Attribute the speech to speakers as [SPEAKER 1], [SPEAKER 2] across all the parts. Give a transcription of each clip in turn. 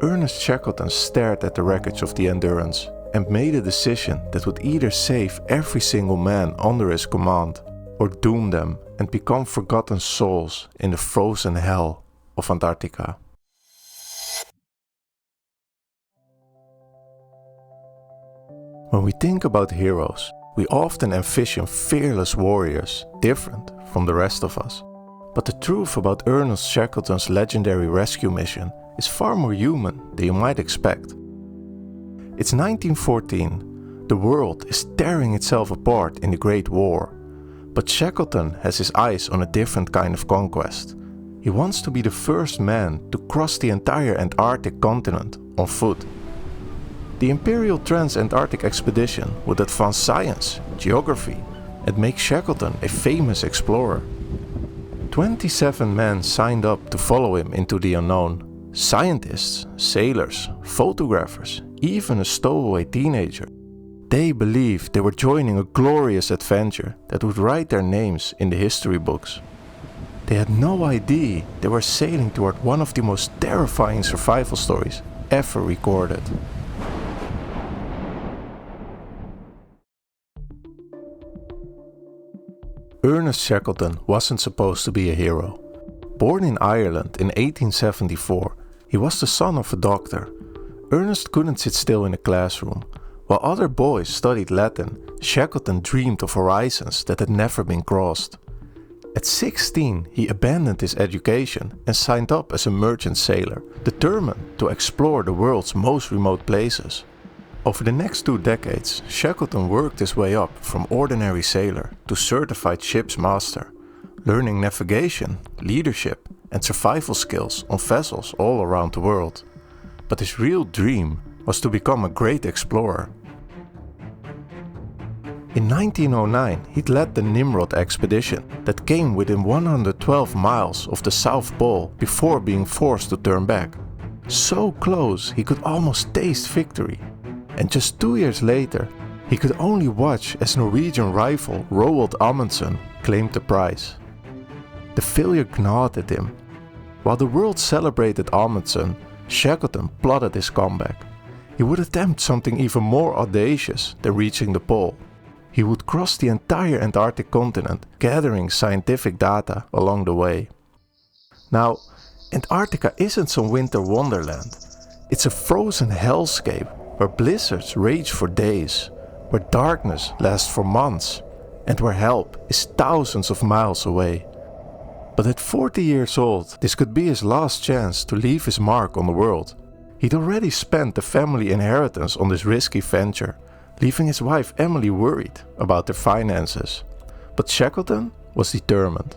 [SPEAKER 1] Ernest Shackleton stared at the wreckage of the Endurance and made a decision that would either save every single man under his command or doom them and become forgotten souls in the frozen hell of Antarctica. When we think about heroes, we often envision fearless warriors, different from the rest of us. But the truth about Ernest Shackleton's legendary rescue mission is far more human than you might expect. It's 1914. The world is tearing itself apart in the Great War. But Shackleton has his eyes on a different kind of conquest. He wants to be the first man to cross the entire Antarctic continent on foot. The Imperial Trans-Antarctic Expedition would advance science, geography, and make Shackleton a famous explorer. 27 men signed up to follow him into the unknown. Scientists, sailors, photographers, even a stowaway teenager. They believed they were joining a glorious adventure that would write their names in the history books. They had no idea they were sailing toward one of the most terrifying survival stories ever recorded. Ernest Shackleton wasn't supposed to be a hero. Born in Ireland in 1874, he was the son of a doctor. Ernest couldn't sit still in a classroom. While other boys studied Latin, Shackleton dreamed of horizons that had never been crossed. At 16, he abandoned his education and signed up as a merchant sailor, determined to explore the world's most remote places. Over the next 2 decades, Shackleton worked his way up from ordinary sailor to certified ship's master, learning navigation, leadership, and survival skills on vessels all around the world. But his real dream was to become a great explorer. In 1909, he'd led the Nimrod expedition that came within 112 miles of the South Pole before being forced to turn back. So close he could almost taste victory. And just 2 years later, he could only watch as Norwegian rival Roald Amundsen claimed the prize. The failure gnawed at him. While the world celebrated Amundsen, Shackleton plotted his comeback. He would attempt something even more audacious than reaching the pole. He would cross the entire Antarctic continent, gathering scientific data along the way. Now, Antarctica isn't some winter wonderland. It's a frozen hellscape where blizzards rage for days, where darkness lasts for months, and where help is thousands of miles away. But at 40 years old, this could be his last chance to leave his mark on the world. He'd already spent the family inheritance on this risky venture, leaving his wife Emily worried about their finances. But Shackleton was determined.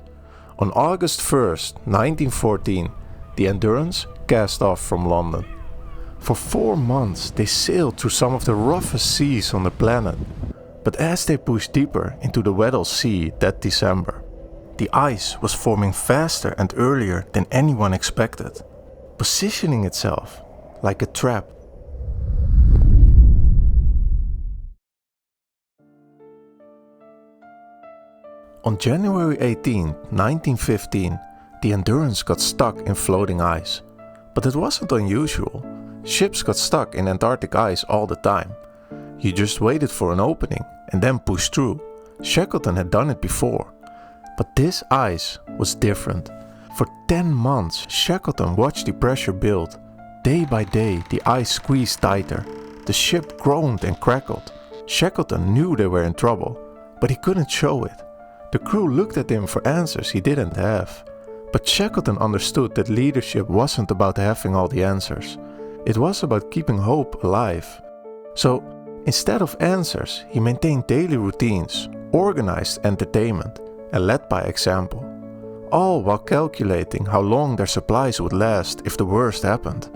[SPEAKER 1] On August 1st, 1914, the Endurance cast off from London. For 4 months they sailed through some of the roughest seas on the planet. But as they pushed deeper into the Weddell Sea that December, the ice was forming faster and earlier than anyone expected, positioning itself like a trap. On January 18, 1915, the Endurance got stuck in floating ice. But it wasn't unusual. Ships got stuck in Antarctic ice all the time. You just waited for an opening and then pushed through. Shackleton had done it before. But this ice was different. For 10 months, Shackleton watched the pressure build. Day by day, the ice squeezed tighter. The ship groaned and crackled. Shackleton knew they were in trouble, but he couldn't show it. The crew looked at him for answers he didn't have. But Shackleton understood that leadership wasn't about having all the answers. It was about keeping hope alive. So, instead of answers, he maintained daily routines, organized entertainment, and led by example. All while calculating how long their supplies would last if the worst happened.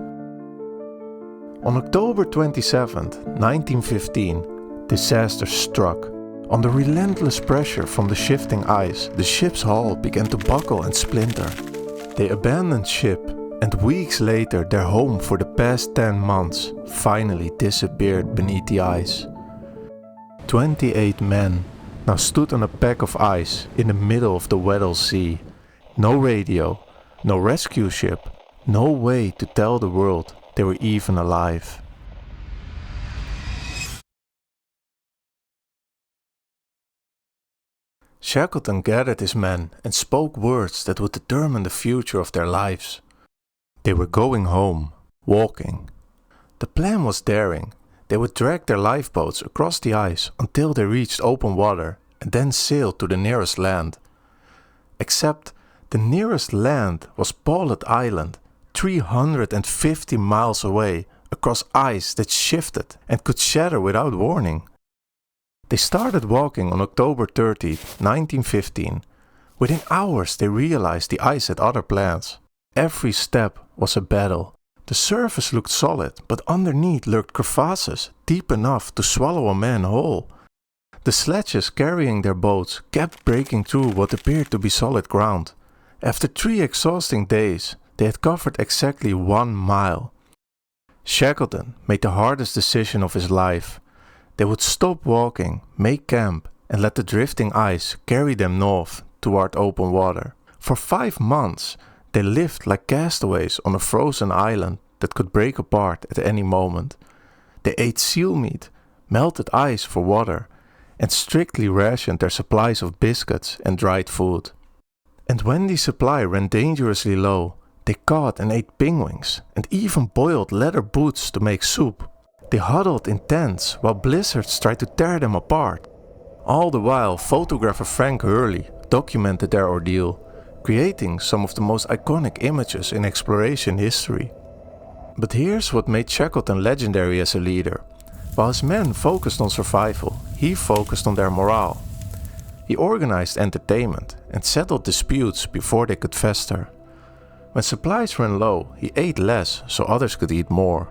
[SPEAKER 1] On October 27, 1915, disaster struck. Under relentless pressure from the shifting ice, the ship's hull began to buckle and splinter. They abandoned ship, and weeks later their home for the past 10 months finally disappeared beneath the ice. 28 men now stood on a pack of ice in the middle of the Weddell Sea. No radio, no rescue ship, no way to tell the world they were even alive. Shackleton gathered his men and spoke words that would determine the future of their lives. They were going home, walking. The plan was daring. They would drag their lifeboats across the ice until they reached open water and then sail to the nearest land. Except the nearest land was Paulet Island, 350 miles away, across ice that shifted and could shatter without warning. They started walking on October 30, 1915. Within hours they realized the ice had other plans. Every step was a battle. The surface looked solid, but underneath lurked crevasses deep enough to swallow a man whole. The sledges carrying their boats kept breaking through what appeared to be solid ground. After 3 exhausting days, they had covered exactly 1 mile. Shackleton made the hardest decision of his life. They would stop walking, make camp, and let the drifting ice carry them north toward open water. For 5 months, they lived like castaways on a frozen island that could break apart at any moment. They ate seal meat, melted ice for water, and strictly rationed their supplies of biscuits and dried food. And when the supply ran dangerously low, they caught and ate penguins and even boiled leather boots to make soup. They huddled in tents while blizzards tried to tear them apart. All the while, photographer Frank Hurley documented their ordeal, creating some of the most iconic images in exploration history. But here's what made Shackleton legendary as a leader. While his men focused on survival, he focused on their morale. He organized entertainment and settled disputes before they could fester. When supplies ran low, he ate less so others could eat more.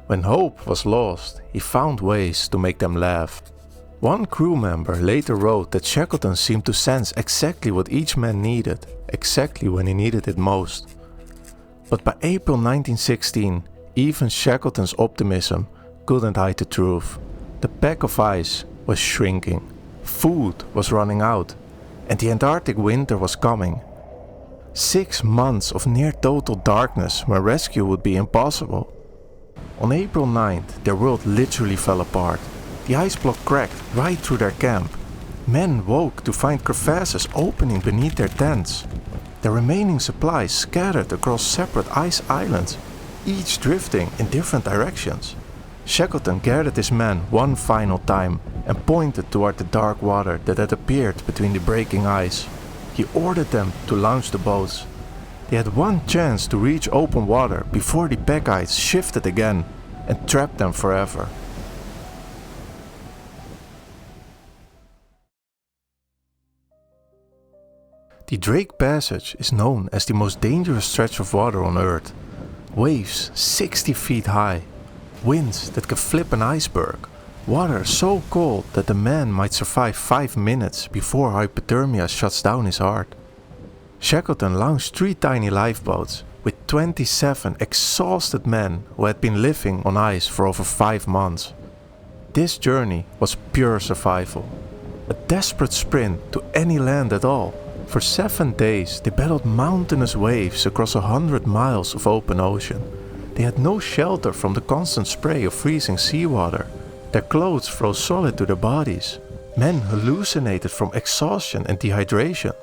[SPEAKER 1] When hope was lost, he found ways to make them laugh. One crew member later wrote that Shackleton seemed to sense exactly what each man needed, exactly when he needed it most. But by April 1916, even Shackleton's optimism couldn't hide the truth. The pack of ice was shrinking, food was running out, and the Antarctic winter was coming. 6 months of near total darkness where rescue would be impossible. On April 9th, their world literally fell apart. The ice block cracked right through their camp. Men woke to find crevasses opening beneath their tents. The remaining supplies scattered across separate ice islands, each drifting in different directions. Shackleton gathered his men one final time and pointed toward the dark water that had appeared between the breaking ice. He ordered them to launch the boats. They had one chance to reach open water before the pack ice shifted again and trapped them forever. The Drake Passage is known as the most dangerous stretch of water on Earth. Waves 60 feet high, winds that can flip an iceberg, water so cold that the man might survive 5 minutes before hypothermia shuts down his heart. Shackleton launched 3 tiny lifeboats with 27 exhausted men who had been living on ice for over 5 months. This journey was pure survival, a desperate sprint to any land at all. For 7 days they battled mountainous waves across 100 miles of open ocean. They had no shelter from the constant spray of freezing seawater. Their clothes froze solid to their bodies. Men hallucinated from exhaustion and dehydration.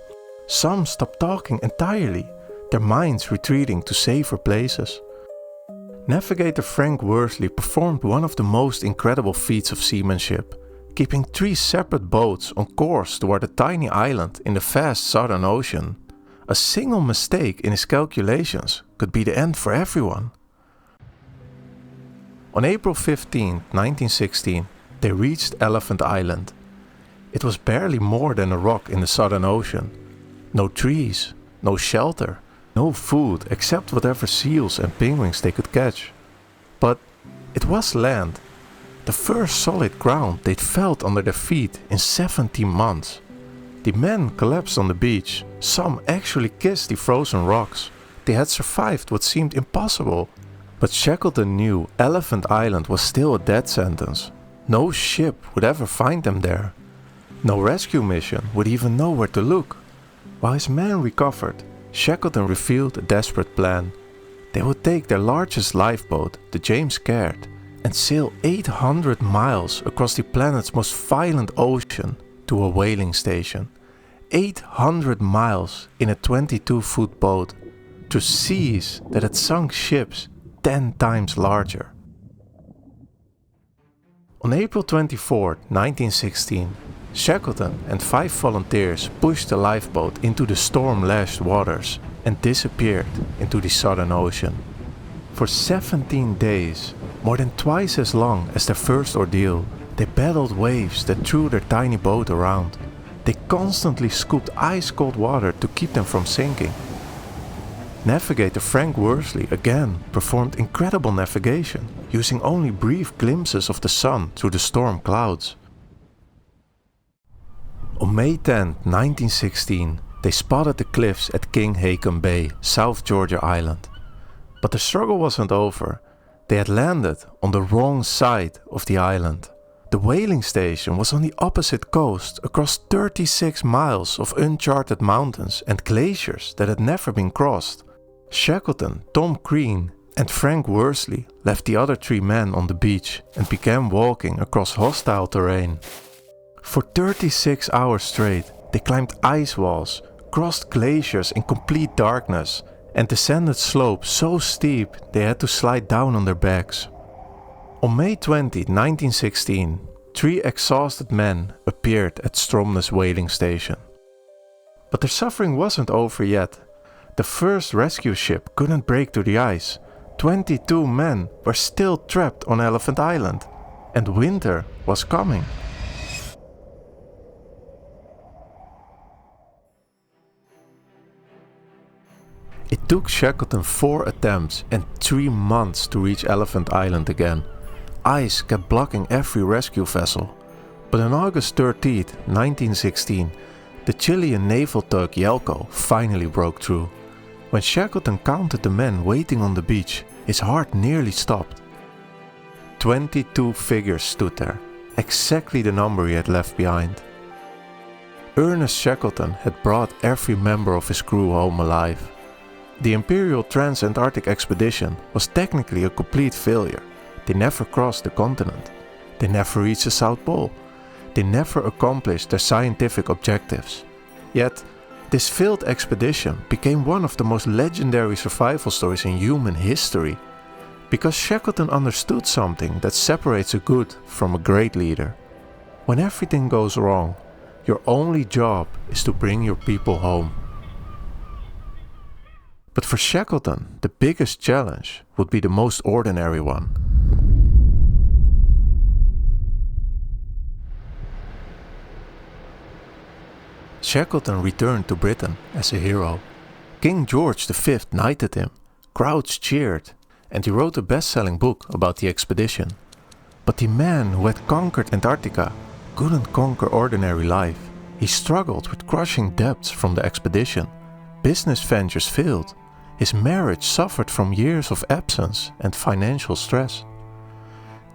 [SPEAKER 1] Some stopped talking entirely, their minds retreating to safer places. Navigator Frank Worsley performed one of the most incredible feats of seamanship, keeping 3 separate boats on course toward a tiny island in the vast Southern Ocean. A single mistake in his calculations could be the end for everyone. On April 15, 1916, they reached Elephant Island. It was barely more than a rock in the Southern Ocean. No trees, no shelter, no food except whatever seals and penguins they could catch. But it was land, the first solid ground they'd felt under their feet in 17 months. The men collapsed on the beach, some actually kissed the frozen rocks. They had survived what seemed impossible. But Shackleton knew Elephant Island was still a death sentence. No ship would ever find them there. No rescue mission would even know where to look. While his men recovered, Shackleton revealed a desperate plan. they would take their largest lifeboat, the James Caird, and sail 800 miles across the planet's most violent ocean to a whaling station. 800 miles in a 22-foot boat through seas that had sunk ships 10 times larger. On April 24, 1916, Shackleton and 5 volunteers pushed the lifeboat into the storm-lashed waters and disappeared into the Southern Ocean. For 17 days, more than twice as long as their first ordeal, they battled waves that threw their tiny boat around. They constantly scooped ice-cold water to keep them from sinking. Navigator Frank Worsley again performed incredible navigation, using only brief glimpses of the sun through the storm clouds. On May 10, 1916, they spotted the cliffs at King Haakon Bay, South Georgia Island. But the struggle wasn't over. They had landed on the wrong side of the island. The whaling station was on the opposite coast, across 36 miles of uncharted mountains and glaciers that had never been crossed. Shackleton, Tom Crean, and Frank Worsley left the other 3 men on the beach and began walking across hostile terrain. For 36 hours straight, they climbed ice walls, crossed glaciers in complete darkness, and descended slopes so steep they had to slide down on their backs. On May 20, 1916, 3 exhausted men appeared at Stromness whaling station. But their suffering wasn't over yet. The first rescue ship couldn't break through the ice. 22 men were still trapped on Elephant Island, and winter was coming. It took Shackleton 4 attempts and 3 months to reach Elephant Island again. Ice kept blocking every rescue vessel. But on August 13, 1916, the Chilean naval tug Yelcho finally broke through. When Shackleton counted the men waiting on the beach, his heart nearly stopped. 22 figures stood there, exactly the number he had left behind. Ernest Shackleton had brought every member of his crew home alive. The Imperial Trans-Antarctic Expedition was technically a complete failure. They never crossed the continent. They never reached the South Pole. They never accomplished their scientific objectives. Yet, this failed expedition became one of the most legendary survival stories in human history, because Shackleton understood something that separates a good from a great leader. When everything goes wrong, your only job is to bring your people home. But for Shackleton, the biggest challenge would be the most ordinary one. Shackleton returned to Britain as a hero. King George V knighted him, crowds cheered, and he wrote a best-selling book about the expedition. But the man who had conquered Antarctica couldn't conquer ordinary life. He struggled with crushing debts from the expedition. Business ventures failed. His marriage suffered from years of absence and financial stress.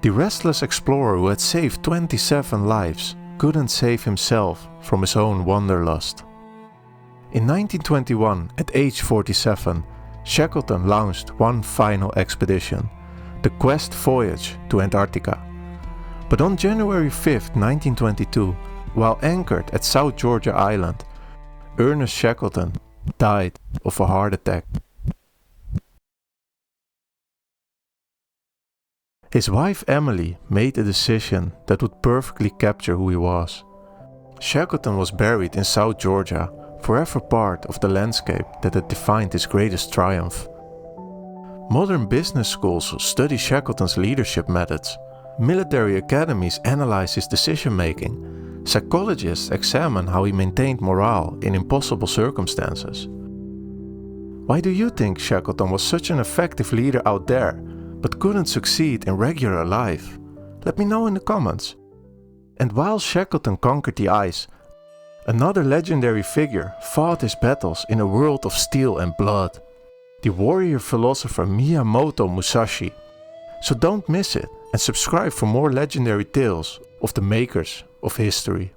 [SPEAKER 1] The restless explorer who had saved 27 lives couldn't save himself from his own wanderlust. In 1921, at age 47, Shackleton launched one final expedition, the Quest Voyage to Antarctica. But on January 5, 1922, while anchored at South Georgia Island, Ernest Shackleton died of a heart attack. His wife Emily made a decision that would perfectly capture who he was. Shackleton was buried in South Georgia, forever part of the landscape that had defined his greatest triumph. Modern business schools study Shackleton's leadership methods. Military academies analyze his decision-making. Psychologists examine how he maintained morale in impossible circumstances. Why do you think Shackleton was such an effective leader out there, but couldn't succeed in regular life? Let me know in the comments. And while Shackleton conquered the ice, another legendary figure fought his battles in a world of steel and blood. The warrior philosopher Miyamoto Musashi. So don't miss it and subscribe for more legendary tales of the makers of history.